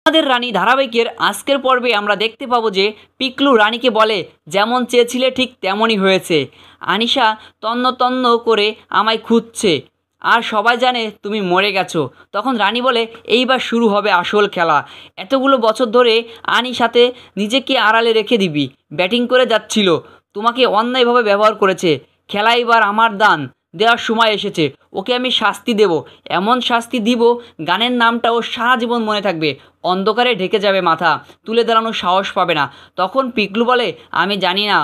আমাদের রানী ধারাবাহিকের আজকের পর্বে আমরা দেখতে পাবো যে পিকলু রানীকে বলে, যেমন চেয়েছিলে ঠিক তেমনই হয়েছে। আনিশা তন্ন তন্ন করে আমায় খুঁজছে, আর সবাই জানে তুমি মরে গেছো। তখন রানী বলে, এইবার শুরু হবে আসল খেলা। এতগুলো বছর ধরে আনিশাতে নিজেকে আড়ালে রেখে দিবি, ব্যাটিং করে যাচ্ছিল, তোমাকে অন্যায়ভাবে ব্যবহার করেছে। খেলা এবার আমার দান দেওয়ার সময় এসেছে। ওকে আমি শাস্তি দেব, এমন শাস্তি দিব গানের নামটা ও সারা জীবন মনে থাকবে। অন্ধকারে ঢেকে যাবে মাথা, তুলে দাঁড়ানোর সাহস পাবে না। তখন পিকলু বলে, আমি জানি না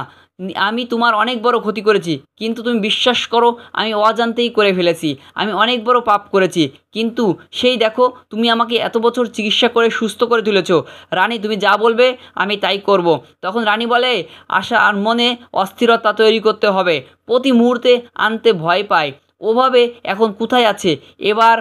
আমি তোমার অনেক বড় ক্ষতি করেছি, কিন্তু তুমি বিশ্বাস করো আমি অজান্তেই করে ফেলেছি। আমি অনেক বড় পাপ করেছি, কিন্তু সেই দেখো তুমি আমাকে এত বছর চিকিৎসা করে সুস্থ করে তুলেছো। রানী তুমি যা বলবে আমি তাই করব। তখন রানী বলে, আশা আর মনে অস্থিরতা তৈরি করতে হবে, প্রতি মুহূর্তে আনতে ভয় পায়। ওভাবে এখন কোথায় আছে, এবার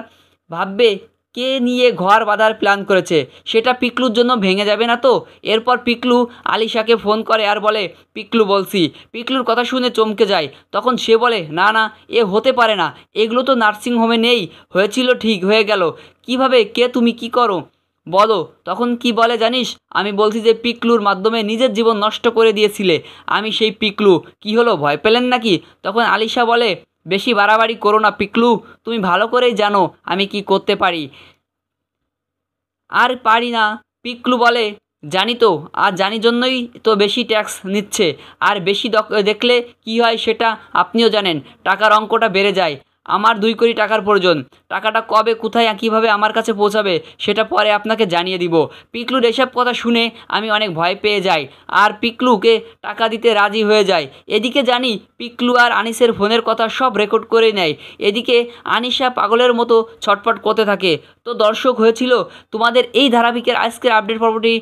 ভাববে কে নিয়ে ঘর বাঁধার প্ল্যান করেছে, সেটা পিকলুর জন্য ভেঙে যাবে না তো। এরপর পিকলু আলিশাকে ফোন করে আর বলে, পিকলু বলছি। পিকলুর কথা শুনে চমকে যায়। তখন সে বলে, না না, এ হতে পারে না, এগুলো তো নার্সিংহোমে নেই। হয়েছিল ঠিক হয়ে গেল কিভাবে, কে তুমি, কি করো বলো। তখন কি বলে জানিস, আমি বলছি যে পিকলুর মাধ্যমে নিজের জীবন নষ্ট করে দিয়েছিলে, আমি সেই পিকলু। কি হলো, ভয় পেলেন নাকি? তখন আলিশা বলে, বেশি বাড়াবাড়ি করো না পিকলু, তুমি ভালো করেই জানো আমি কি করতে পারি আর পারি না। পিকলু বলে, জানি তো, আর জানি জন্যই তো বেশি ট্যাক্স নিচ্ছে। আর বেশি দেখলে কি হয় সেটা আপনিও জানেন, টাকার অঙ্কটা বেড়ে যায়। আমার 2 কোটি টাকার প্রয়োজন। টাকাটা কবে, কোথায়, কীভাবে আমার কাছে পৌঁছাবে সেটা পরে আপনাকে জানিয়ে দিব। পিকলুর এসব কথা শুনে আমি অনেক ভয় পেয়ে যাই, আর পিকলুকে টাকা দিতে রাজি হয়ে যায়। এদিকে জানি পিকলু আর আনিসের ফোনের কথা সব রেকর্ড করে নেয়। এদিকে আনিশা পাগলের মতো ছটফট করতে থাকে। তো দর্শক হয়েছিল তোমাদের এই ধারাবাহিকের আজকের আপডেট পর্বটি